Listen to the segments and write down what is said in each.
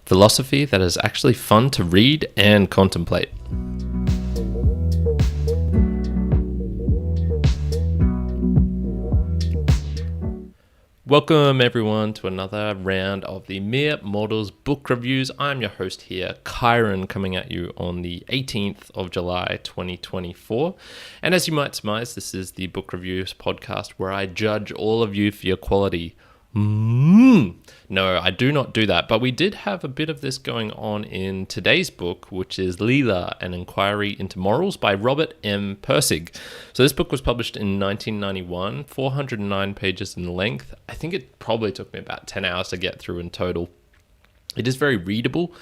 philosophy that is actually fun to read and contemplate. Welcome everyone to another round of the Mere Mortals book reviews. I'm your host here, Kyron, coming at you on the 18th of July 2024. And as you might surmise, this is the book reviews podcast where I judge all of you for your quality. No, I do not do that, but we did have a bit of this going on in today's book, which is Lila, an Inquiry into Morals by Robert M. Pirsig. So this book was published in 1991, 409 pages in length. I think it probably took me about 10 hours to get through in total. It is very readable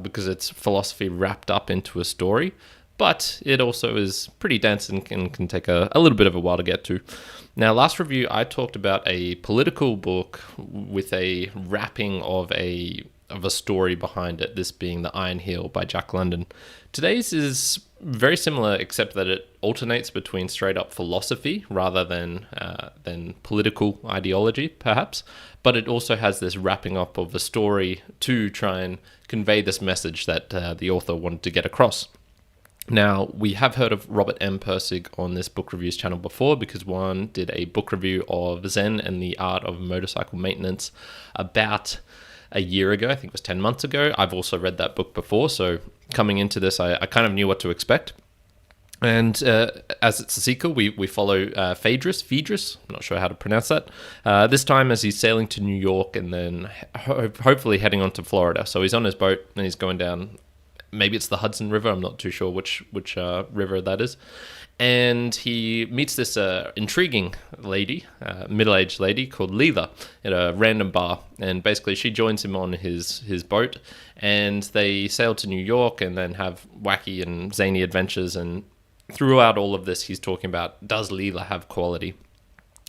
because it's philosophy wrapped up into a story, but it also is pretty dense and can take a little bit of a while to get to. Now, last review, I talked about a political book with a wrapping of a story behind it, this being The Iron Heel by Jack London. Today's is very similar, except that it alternates between straight-up philosophy rather than political ideology, perhaps. But it also has this wrapping up of a story to try and convey this message that the author wanted to get across. Now, we have heard of Robert M. Pirsig on this book reviews channel before because one did a book review of Zen and the Art of Motorcycle Maintenance about a year ago. I think it was 10 months ago. I've also read that book before, so coming into this, I kind of knew what to expect. And as it's a sequel, we follow Phaedrus, I'm not sure how to pronounce that, this time as he's sailing to New York and then hopefully heading on to Florida. So he's on his boat and he's going down. Maybe it's the Hudson River. I'm not too sure which river that is. And he meets this intriguing lady, middle-aged lady called Lila at a random bar. And basically she joins him on his boat and they sail to New York and then have wacky and zany adventures. And throughout all of this, he's talking about, does Lila have quality?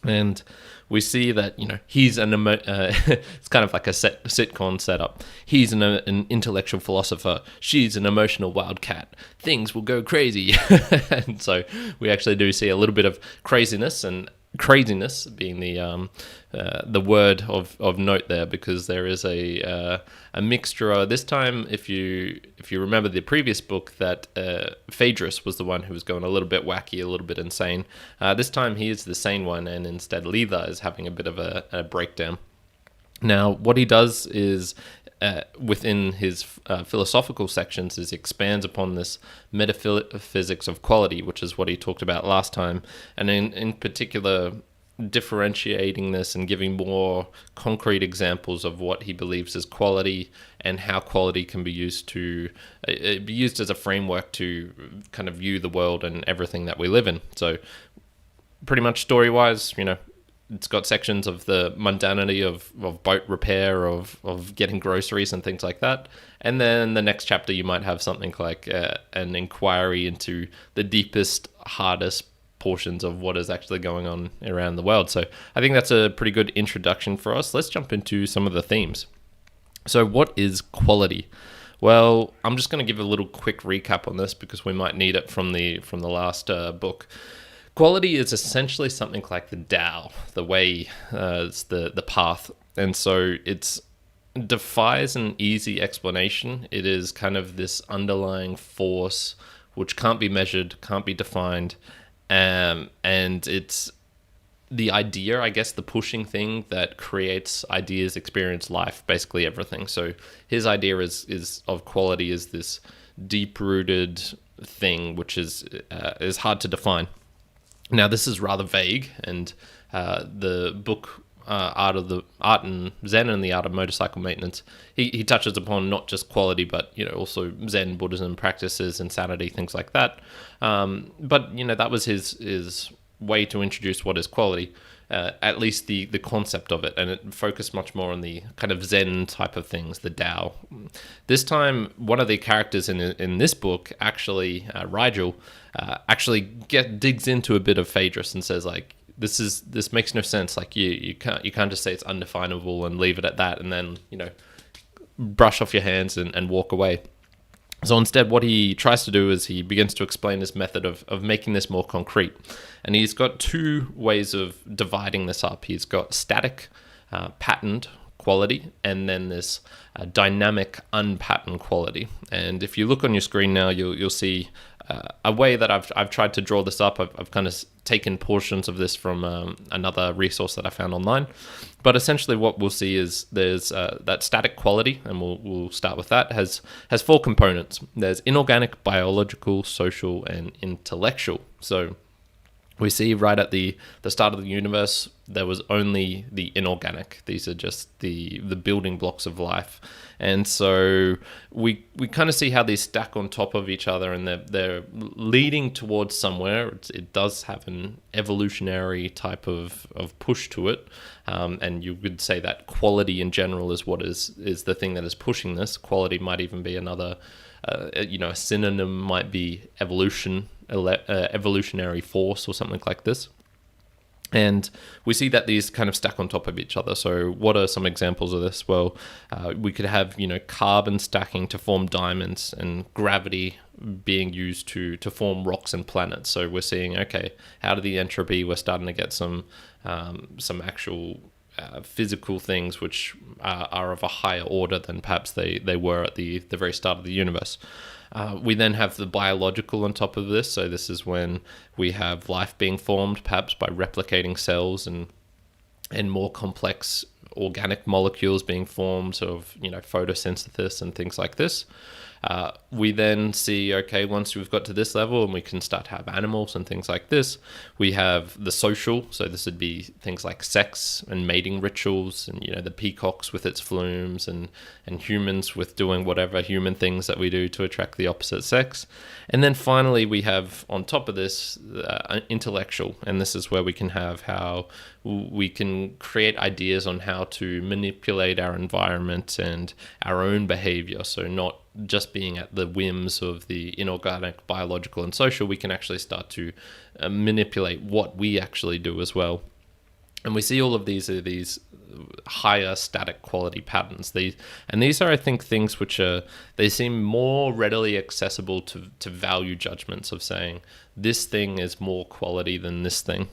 And we see that, he's it's kind of like a sitcom setup. He's an intellectual philosopher. She's an emotional wildcat. Things will go crazy. And so we actually do see a little bit of craziness, and craziness being the word of note there, because there is a mixture. This time, if you remember the previous book, that Phaedrus was the one who was going a little bit wacky, a little bit insane. This time he is the sane one, and instead Lila is having a bit of a breakdown. Now, what he does is, within his philosophical sections, is he expands upon this metaphysics of quality, which is what he talked about last time, and in particular differentiating this and giving more concrete examples of what he believes is quality and how quality can be used as a framework to kind of view the world and everything that we live in. So pretty much story-wise, it's got sections of the mundanity of boat repair, of getting groceries and things like that. And then the next chapter, you might have something like an inquiry into the deepest, hardest portions of what is actually going on around the world. So I think that's a pretty good introduction for us. Let's jump into some of the themes. So what is quality? Well, I'm just going to give a little quick recap on this because we might need it from the last book. Quality is essentially something like the Tao, the way, it's the path. And so it defies an easy explanation. It is kind of this underlying force which can't be measured, can't be defined. And it's the idea, I guess, the pushing thing that creates ideas, experience, life, basically everything. So his idea is of quality is this deep-rooted thing which is hard to define. Now, this is rather vague, and the book Art and Zen and the Art of Motorcycle Maintenance, he touches upon not just quality, but also Zen, Buddhism practices, insanity, things like that. But that was his way to introduce what is quality, at least the concept of it, and it focused much more on the kind of Zen type of things, the Tao. This time, one of the characters in this book, actually Rigel, actually digs into a bit of Phaedrus and says, like, this makes no sense. Like you can't just say it's undefinable and leave it at that, and then brush off your hands and walk away. So instead, what he tries to do is he begins to explain this method of making this more concrete. And he's got two ways of dividing this up. He's got static, patterned quality, and then this dynamic unpatterned quality. And if you look on your screen now, you'll see a way that I've tried to draw this up. I've kind of taken portions of this from another resource that I found online. But essentially what we'll see is there's that static quality, and we'll start with that, has 4 components. There's inorganic, biological, social, and intellectual. So we see right at the start of the universe, there was only the inorganic. These are just the building blocks of life. And so we kind of see how these stack on top of each other, and they're leading towards somewhere. It does have an evolutionary type of push to it. And you would say that quality in general is what is the thing that is pushing this. Quality might even be another, a synonym might be evolutionary force or something like this. And we see that these kind of stack on top of each other. So what are some examples of this? Well, we could have, carbon stacking to form diamonds, and gravity being used to form rocks and planets. So we're seeing, okay, out of the entropy, we're starting to get some actual physical things which are of a higher order than perhaps they were at the very start of the universe. We then have the biological on top of this. So this is when we have life being formed, perhaps by replicating cells and more complex organic molecules being formed, sort of, photosynthesis and things like this. We then see, okay, once we've got to this level and we can start to have animals and things like this, we have the social. So this would be things like sex and mating rituals, and, the peacocks with its flumes, and humans with doing whatever human things that we do to attract the opposite sex. And then finally, we have on top of this intellectual, and this is where we can have how we can create ideas on how to manipulate our environment and our own behavior. So not just being at the whims of the inorganic, biological, and social, we can actually start to manipulate what we actually do as well. And we see all of these are these higher static quality patterns. These are, I think, things which they seem more readily accessible to value judgments of saying this thing is more quality than this thing.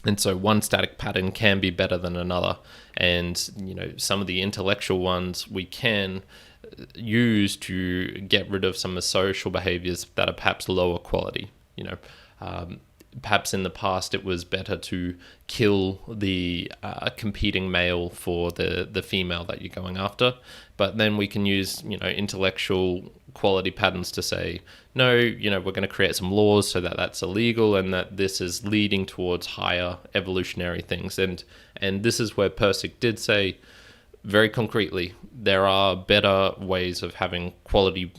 And so one static pattern can be better than another. And, some of the intellectual ones we can use to get rid of some of the social behaviors that are perhaps lower quality. Perhaps in the past it was better to kill the competing male for the female that you're going after. But then we can use, intellectual quality patterns to say, no, we're going to create some laws so that that's illegal, and that this is leading towards higher evolutionary things. And this is where Pirsig did say, very concretely, there are better ways of having quality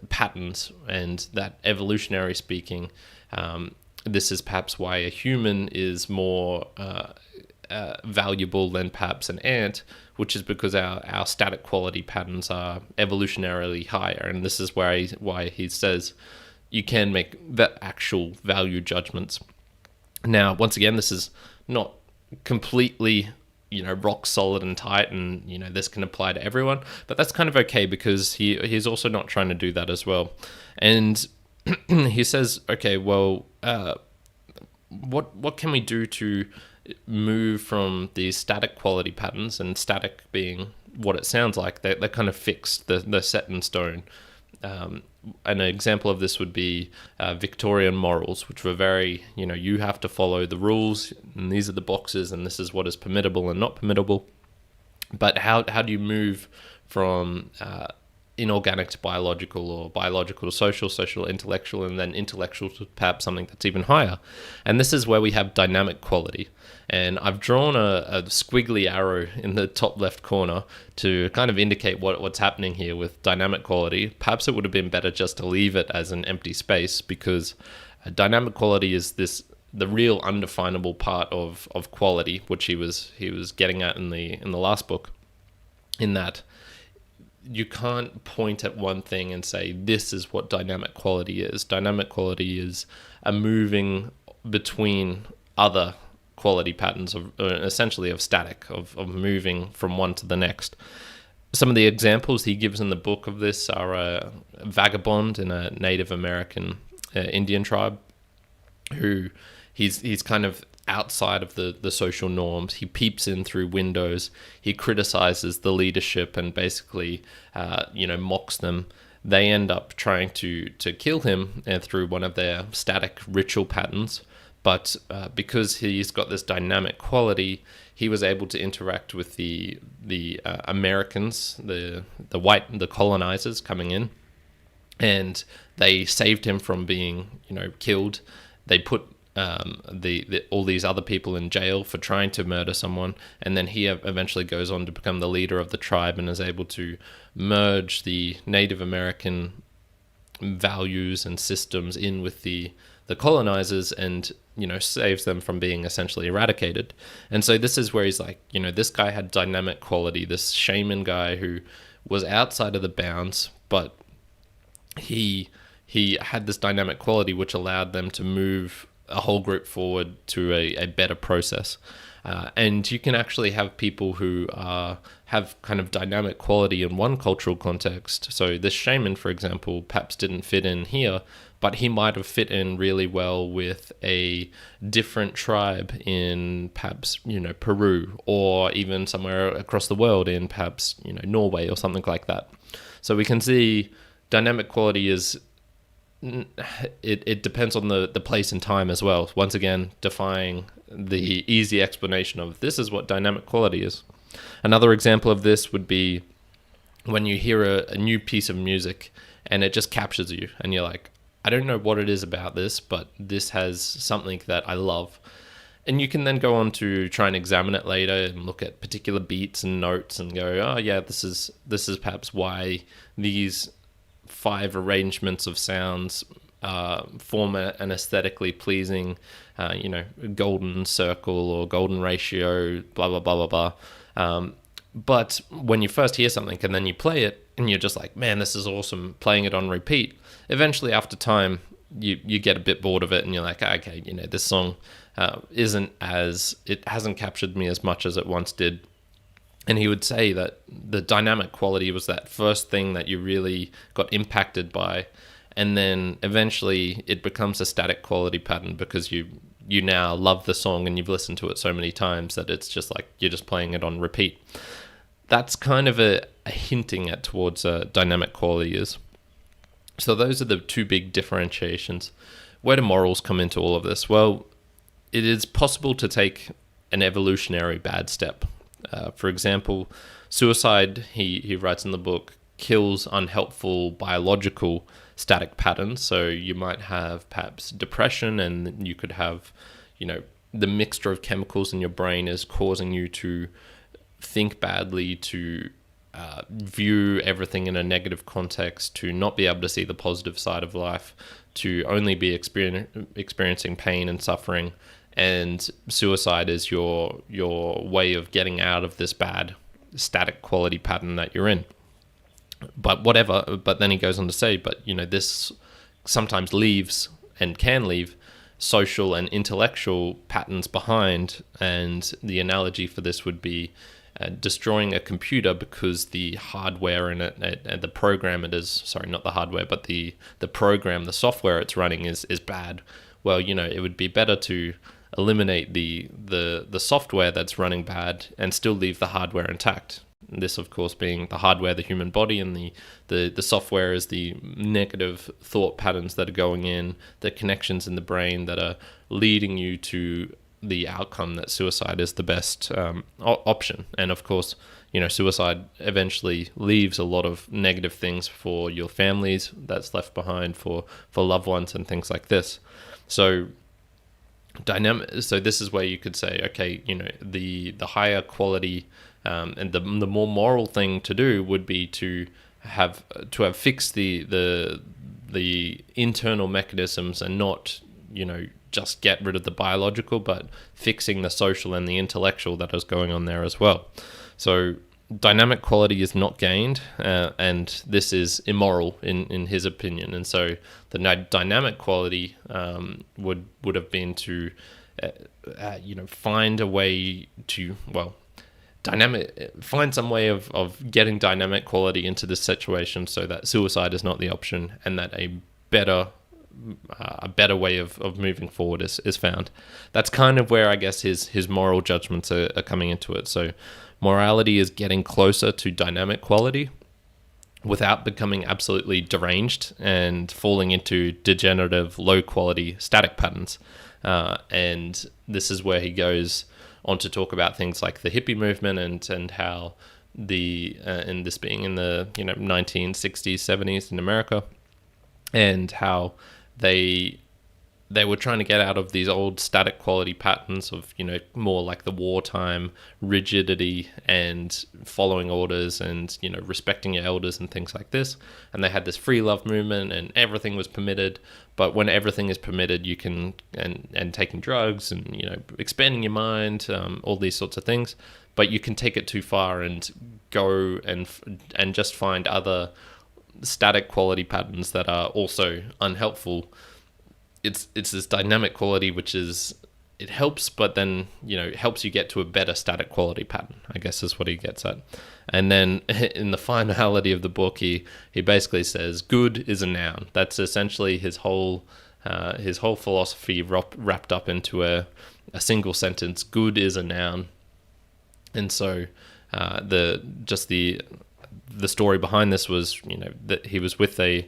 patterns, and that evolutionary speaking, this is perhaps why a human is more valuable than perhaps an ant, which is because our static quality patterns are evolutionarily higher. And this is why he says you can make the actual value judgments. Now, once again, this is not completely rock solid and tight, and this can apply to everyone, but that's kind of okay, because he's also not trying to do that as well. And he says, okay, well, what can we do to move from these static quality patterns, and static being what it sounds like, they're kind of fixed, they're set in stone. An example of this would be Victorian morals, which were very, you have to follow the rules, and these are the boxes, and this is what is permittable and not permittable. But how do you move from inorganic to biological, or biological to social, social to intellectual, and then intellectual to perhaps something that's even higher? And this is where we have dynamic quality. And I've drawn a squiggly arrow in the top left corner to kind of indicate what's happening here with dynamic quality. Perhaps it would have been better just to leave it as an empty space, because dynamic quality is the real undefinable part of quality, which he was getting at in the last book, in that you can't point at one thing and say this is what dynamic quality is. Dynamic quality is a moving between other quality patterns of essentially of static, of moving from one to the next. Some of the examples he gives in the book of this are a vagabond in a Native American Indian tribe, who he's kind of outside of the social norms. He peeps in through windows. He criticizes the leadership and basically, mocks them. They end up trying to kill him through one of their static ritual patterns. But because he's got this dynamic quality, he was able to interact with the Americans, the colonizers coming in, and they saved him from being killed. They put all these other people in jail for trying to murder someone, and then he eventually goes on to become the leader of the tribe and is able to merge the Native American values and systems in with the colonizers, and saves them from being essentially eradicated. And so this is where he's like, this guy had dynamic quality, this shaman guy who was outside of the bounds, but he had this dynamic quality which allowed them to move a whole group forward to a better process. And you can actually have people who have kind of dynamic quality in one cultural context. So this shaman, for example, perhaps didn't fit in here, but he might have fit in really well with a different tribe in perhaps, Peru, or even somewhere across the world in perhaps, Norway or something like that. So we can see dynamic quality is, it depends on the place and time as well. Once again, defying the easy explanation of this is what dynamic quality is. Another example of this would be when you hear a new piece of music and it just captures you and you're like, I don't know what it is about this, but this has something that I love. And you can then go on to try and examine it later and look at particular beats and notes and go, oh yeah, this is perhaps why these 5 arrangements of sounds form an aesthetically pleasing, golden circle or golden ratio, blah, blah, blah, blah, blah. But when you first hear something and then you play it and you're just like, man, this is awesome, playing it on repeat, eventually after time, you get a bit bored of it and you're like, okay, this song it hasn't captured me as much as it once did. And he would say that the dynamic quality was that first thing that you really got impacted by, and then eventually it becomes a static quality pattern because you now love the song and you've listened to it so many times that it's just like you're just playing it on repeat. That's kind of a hinting at towards dynamic quality is. So those are the 2 big differentiations. Where do morals come into all of this? Well, it is possible to take an evolutionary bad step. For example, suicide, he writes in the book, kills unhelpful biological static patterns. So you might have perhaps depression, and you could have, the mixture of chemicals in your brain is causing you to think badly, to view everything in a negative context, to not be able to see the positive side of life, to only be experiencing pain and suffering. And suicide is your way of getting out of this bad static quality pattern that you're in. But then he goes on to say, this sometimes leaves and can leave social and intellectual patterns behind. And the analogy for this would be destroying a computer because the hardware in it, the program it is, sorry, not the hardware, but the program, the software it's running is bad. Well, it would be better to eliminate the software that's running bad and still leave the hardware intact. This, of course, being the hardware, the human body, and the software is the negative thought patterns that are going in, the connections in the brain that are leading you to the outcome that suicide is the best option. And of course, suicide eventually leaves a lot of negative things for your families that's left behind, for loved ones and things like this. So this is where you could say, okay, the higher quality and the more moral thing to do would be to have fixed the internal mechanisms and not just get rid of the biological, but fixing the social and the intellectual that is going on there as well. So dynamic quality is not gained, and this is immoral in his opinion. And so the dynamic quality would have been to find a way to find some way of getting dynamic quality into this situation so that suicide is not the option, and that a better a better way of moving forward is found. That's kind of where I guess his moral judgments are coming into it. So morality is getting closer to dynamic quality without becoming absolutely deranged and falling into degenerative, low-quality static patterns. And this is where he goes on to talk about things like the hippie movement and how and this being in the 1960s, 70s in America, and how they were trying to get out of these old static quality patterns of, more like the wartime rigidity and following orders and, respecting your elders and things like this. And they had this free love movement and everything was permitted. But when everything is permitted, you can, and taking drugs and, expanding your mind, all these sorts of things. But you can take it too far and go and just find other static quality patterns that are also unhelpful. It's this dynamic quality which it helps, but then it helps you get to a better static quality pattern, I guess is what he gets at. And then in the finality of the book, he basically says good is a noun. That's essentially his whole philosophy wrapped up into a single sentence. Good is a noun. And so the story behind this was that he was with a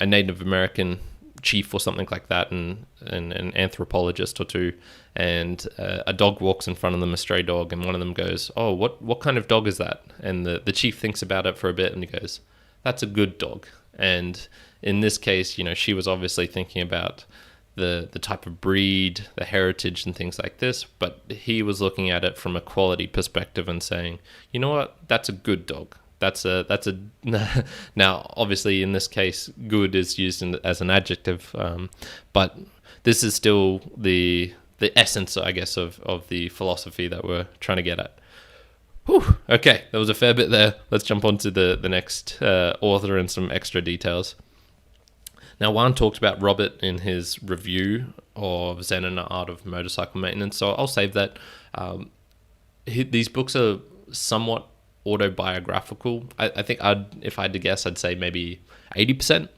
Native American chief or something like that, and an anthropologist or two, and a dog walks in front of them, a stray dog, and one of them goes, "Oh, what kind of dog is that?" And the chief thinks about it for a bit and he goes, "That's a good dog." And in this case, she was obviously thinking about the type of breed, the heritage and things like this, but he was looking at it from a quality perspective and saying, "You know what? That's a good dog." That's a now obviously in this case good is used as an adjective, but this is still the essence, I guess, of the philosophy that we're trying to get at. Whew, okay, that was a fair bit there. Let's jump on to the next author and some extra details. Now, Juan talked about Robert in his review of Zen and the Art of Motorcycle Maintenance, so I'll save that. These books are somewhat autobiographical. I think if I had to guess, I'd say maybe 80%,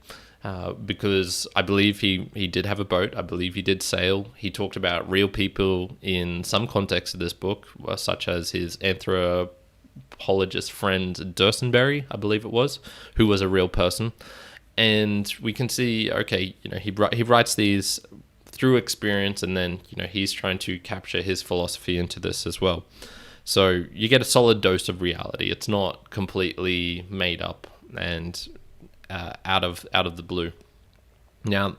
because I believe he did have a boat. I believe he did sail. He talked about real people in some context of this book, such as his anthropologist friend Dursonberry, I believe it was, who was a real person. And we can see, okay, he writes these through experience, and then he's trying to capture his philosophy into this as well. So you get a solid dose of reality. It's not completely made up and out of the blue. Now,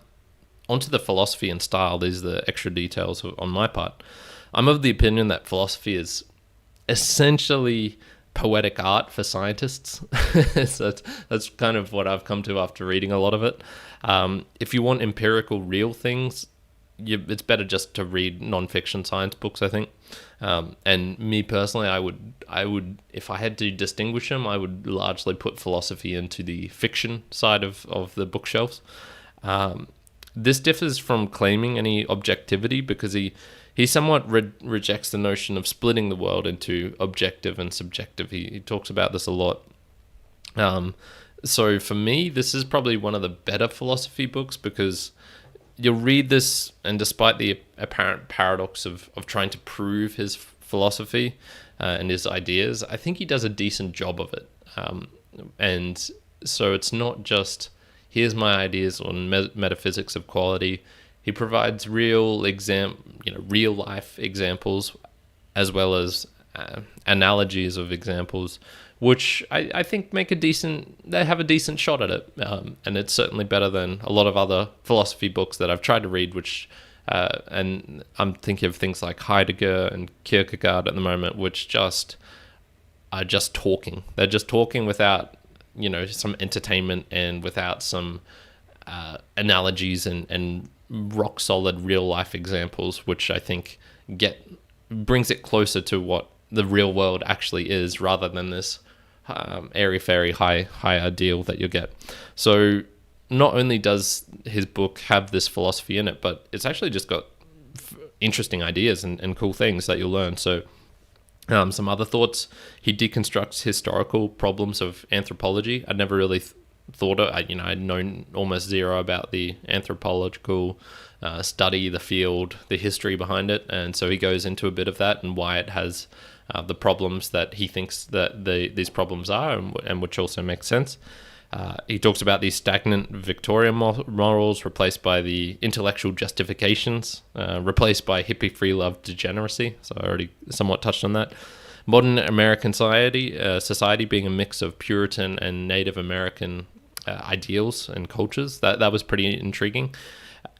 onto the philosophy and style. These are the extra details on my part. I'm of the opinion that philosophy is essentially poetic art for scientists. So that's kind of what I've come to after reading a lot of it. If you want empirical, real things, it's better just to read non-fiction science books, I think. And me personally, I would, if I had to distinguish them, I would largely put philosophy into the fiction side of the bookshelves. This differs from claiming any objectivity because he somewhat rejects the notion of splitting the world into objective and subjective. He talks about this a lot. So for me, this is probably one of the better philosophy books because you'll read this, and despite the apparent paradox of trying to prove his philosophy and his ideas, I think he does a decent job of it. And so it's not just, here's my ideas on metaphysics of quality. He provides real life examples, as well as analogies of examples, which I think they have a decent shot at it. And it's certainly better than a lot of other philosophy books that I've tried to read, and I'm thinking of things like Heidegger and Kierkegaard at the moment, which are just talking. They're just talking without, some entertainment and without some analogies and rock solid real life examples, which I think brings it closer to what the real world actually is, rather than this airy-fairy high ideal that you get. So not only does his book have this philosophy in it, but it's actually just got interesting ideas and cool things that you'll learn. So some other thoughts: he deconstructs historical problems of anthropology. I'd never really thought of. I'd known almost zero about the anthropological study, the field, the history behind it, and so he goes into a bit of that and why it has the problems that he thinks that these problems are, and which also makes sense. He talks about these stagnant Victorian morals replaced by the intellectual justifications, replaced by hippie free love degeneracy. So I already somewhat touched on that. Modern American society being a mix of Puritan and Native American ideals and cultures. That was pretty intriguing.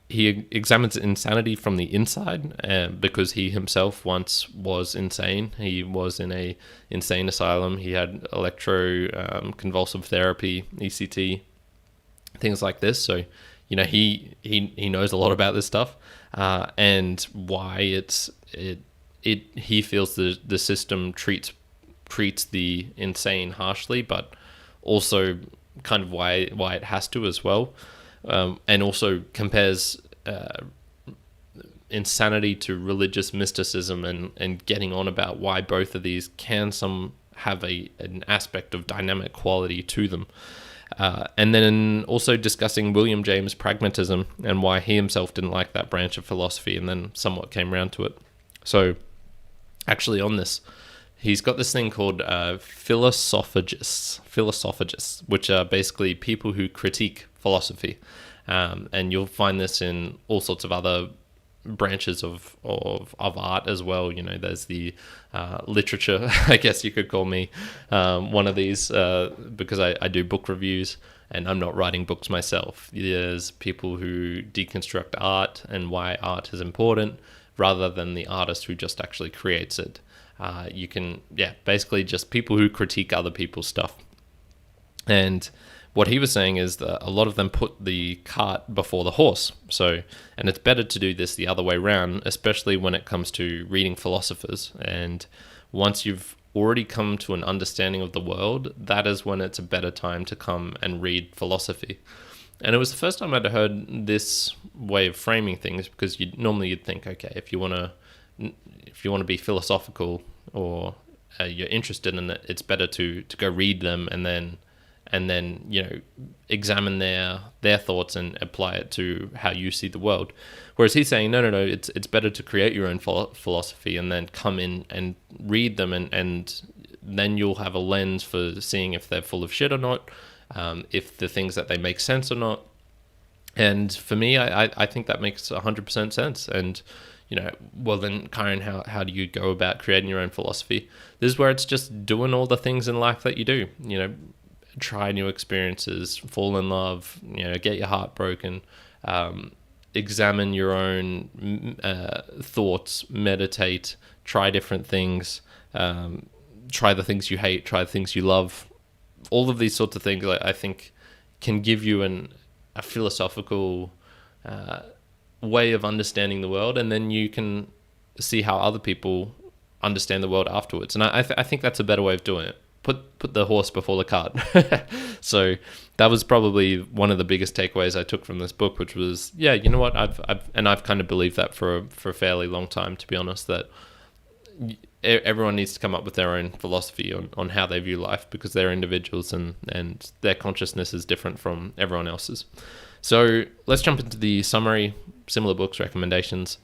He examines insanity from the inside because he himself once was insane. He was in a insane asylum. He had electroconvulsive therapy, ECT, things like this. So, he knows a lot about this stuff and why he feels the system treats the insane harshly, but also kind of why it has to as well. And also compares insanity to religious mysticism and getting on about why both of these can have an aspect of dynamic quality to them. And then also discussing William James' pragmatism and why he himself didn't like that branch of philosophy and then somewhat came around to it. So actually on this, he's got this thing called philosophagists, which are basically people who critique philosophy. And you'll find this in all sorts of other branches of art as well. There's the literature, I guess you could call me one of these because I do book reviews and I'm not writing books myself. There's people who deconstruct art and why art is important rather than the artist who just actually creates it. Basically just people who critique other people's stuff. And what he was saying is that a lot of them put the cart before the horse. And it's better to do this the other way around, especially when it comes to reading philosophers. And once you've already come to an understanding of the world, that is when it's a better time to come and read philosophy. And it was the first time I'd heard this way of framing things, because you'd think, okay, if you want to be philosophical or you're interested in it, it's better to go read them and then examine their thoughts and apply it to how you see the world. Whereas he's saying no, it's better to create your own philosophy and then come in and read them, and then you'll have a lens for seeing if they're full of shit or not, if the things that they make sense or not. And for me, I think that makes 100% sense. And well then, Kyron, how do you go about creating your own philosophy? This is where it's just doing all the things in life that you do. Try new experiences, fall in love, get your heart broken, examine your own thoughts, meditate, try different things, try the things you hate, try the things you love. All of these sorts of things, I think, can give you a philosophical way of understanding the world, and then you can see how other people understand the world afterwards. And I think that's a better way of doing it. Put the horse before the cart. So that was probably one of the biggest takeaways I took from this book, which was, you know what, I've kind of believed that for a fairly long time, to be honest, that everyone needs to come up with their own philosophy on how they view life, because they're individuals and their consciousness is different from everyone else's. So let's jump into the summary, similar books, recommendations.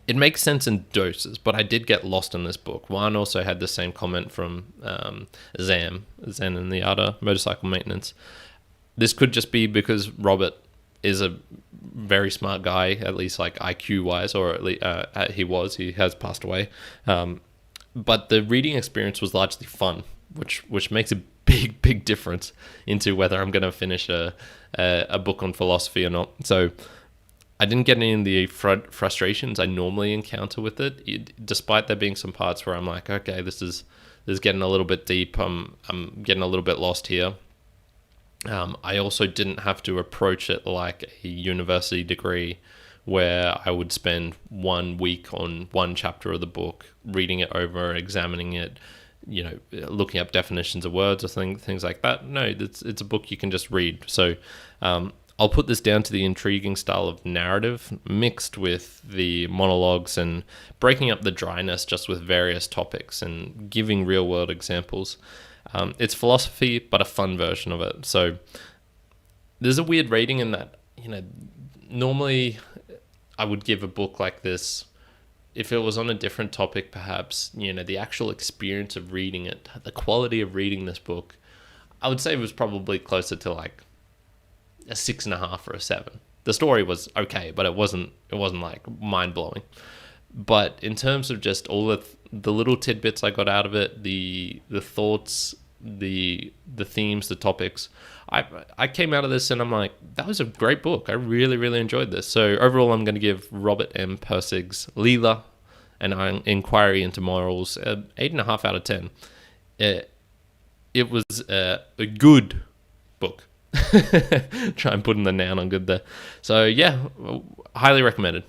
It makes sense in doses, but I did get lost in this book. One also had the same comment from Zen and the other motorcycle maintenance. This could just be because Robert is a very smart guy, at least like IQ wise, or at least he has passed away. But the reading experience was largely fun, which makes a big difference into whether I'm going to finish a book on philosophy or not. So I didn't get any of the frustrations I normally encounter with it, despite there being some parts where I'm like, okay, this is getting a little bit deep. I'm getting a little bit lost here. I also didn't have to approach it like a university degree where I would spend 1 week on one chapter of the book, reading it over, examining it, looking up definitions of words or things like that. No, it's a book you can just read. So I'll put this down to the intriguing style of narrative mixed with the monologues and breaking up the dryness just with various topics and giving real world examples. It's philosophy, but a fun version of it. So there's a weird rating in that, normally I would give a book like this, if it was on a different topic, perhaps, the actual experience of reading it, the quality of reading this book, I would say it was probably closer to like a 6.5 or a 7. The story was okay, but it wasn't like mind blowing. But in terms of just all the little tidbits I got out of it, the thoughts, the themes, the topics, I came out of this and I'm like, that was a great book. I really, really enjoyed this. So overall, I'm going to give Robert M. Pirsig's Lila, an inquiry into morals, 8.5 out of 10. It was a good book. Try and put in the noun on good there. So yeah, highly recommended.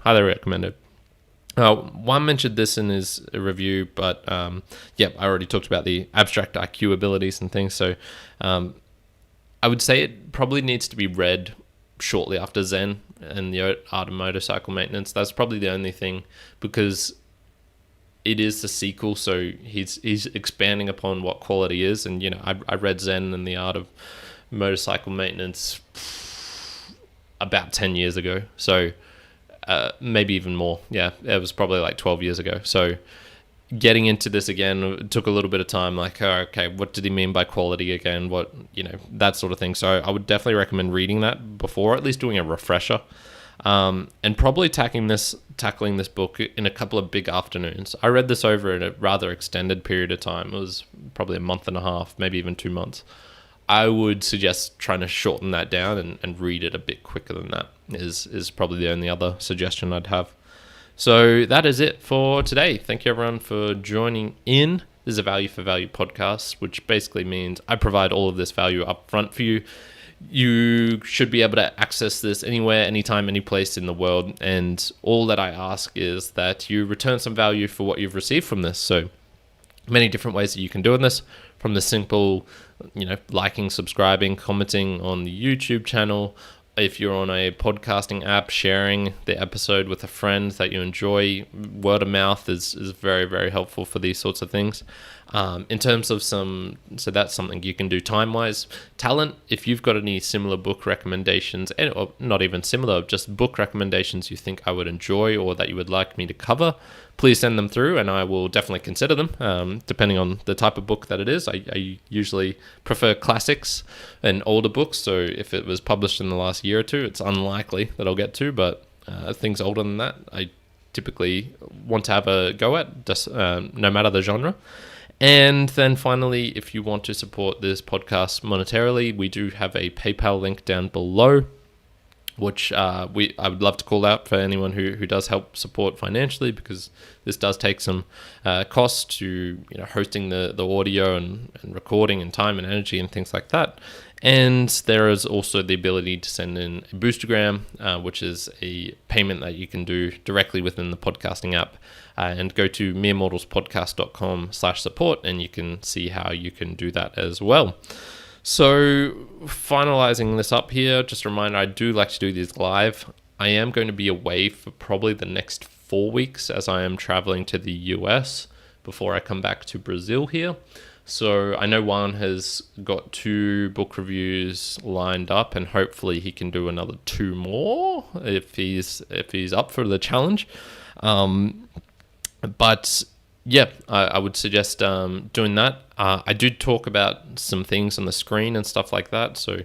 One mentioned this in his review, but I already talked about the abstract IQ abilities and things. So I would say it probably needs to be read shortly after Zen and the Art of Motorcycle Maintenance. That's probably the only thing, because it is the sequel, so he's expanding upon what quality is. And I read Zen and the Art of Motorcycle Maintenance about 10 years ago, so maybe even more. Yeah, it was probably like 12 years ago. So getting into this again took a little bit of time, like, okay, what did he mean by quality again, what, that sort of thing. So I would definitely recommend reading that before at least doing a refresher, and probably tackling this book in a couple of big afternoons. I read this over in a rather extended period of time. It was probably a month and a half, maybe even 2 months. I would suggest trying to shorten that down and read it a bit quicker than that is probably the only other suggestion I'd have. So that is it for today. Thank you everyone for joining in. This is a value for value podcast, which basically means I provide all of this value up front for you. You should be able to access this anywhere, anytime, any place in the world. And all that I ask is that you return some value for what you've received from this. So many different ways that you can do this, from the simple, liking, subscribing, commenting on the YouTube channel. If you're on a podcasting app, sharing the episode with a friend that you enjoy. Word of mouth is very, very helpful for these sorts of things. In terms of so that's something you can do time-wise. Talent, if you've got any similar book recommendations, or not even similar, just book recommendations you think I would enjoy or that you would like me to cover, please send them through and I will definitely consider them, depending on the type of book that it is. I usually prefer classics and older books, so if it was published in the last year or two, it's unlikely that I'll get to, but things older than that, I typically want to have a go at, just, no matter the genre. And then finally, if you want to support this podcast monetarily, we do have a PayPal link down below, which I would love to call out for anyone who does help support financially, because this does take some cost to hosting the audio and recording and time and energy and things like that. And there is also the ability to send in a boostergram, which is a payment that you can do directly within the podcasting app. And go to meremortalspodcast.com/support and you can see how you can do that as well. So finalizing this up here, just a reminder, I do like to do these live. I am going to be away for probably the next 4 weeks as I am traveling to the US before I come back to Brazil here. So I know Juan has got 2 book reviews lined up, and hopefully he can do another 2 more if he's up for the challenge. But yeah, I would suggest doing that. I do talk about some things on the screen and stuff like that, so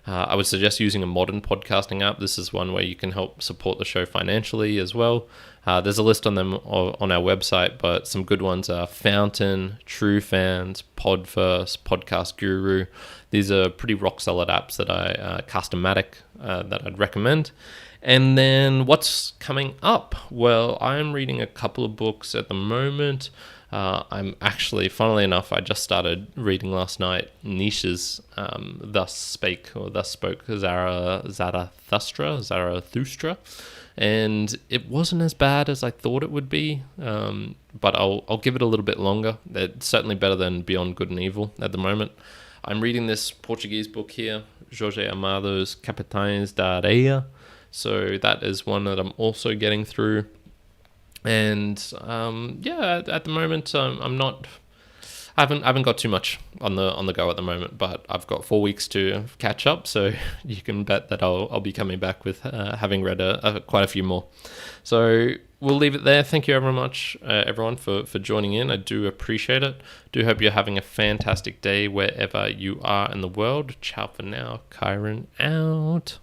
I would suggest using a modern podcasting app. This is one way you can help support the show financially as well. There's a list on them on our website, but some good ones are Fountain, True Fans, Podverse, Podcast Guru. These are pretty rock solid apps that Customatic, that I'd recommend. And then what's coming up? Well, I'm reading a couple of books at the moment. I'm actually, funnily enough, I just started reading last night Nietzsche's Thus Spoke Zarathustra. And it wasn't as bad as I thought it would be, but I'll give it a little bit longer. It's certainly better than Beyond Good and Evil at the moment. I'm reading this Portuguese book here, Jorge Amado's Capitães da Areia. So that is one that I'm also getting through. And at the moment, I I haven't got too much on the go at the moment, but I've got 4 weeks to catch up, so you can bet that I'll be coming back with having read quite a few more. So we'll leave it there. Thank you very much, everyone, for joining in. I do appreciate it. Do hope you're having a fantastic day wherever you are in the world. Ciao for now. Chiron out.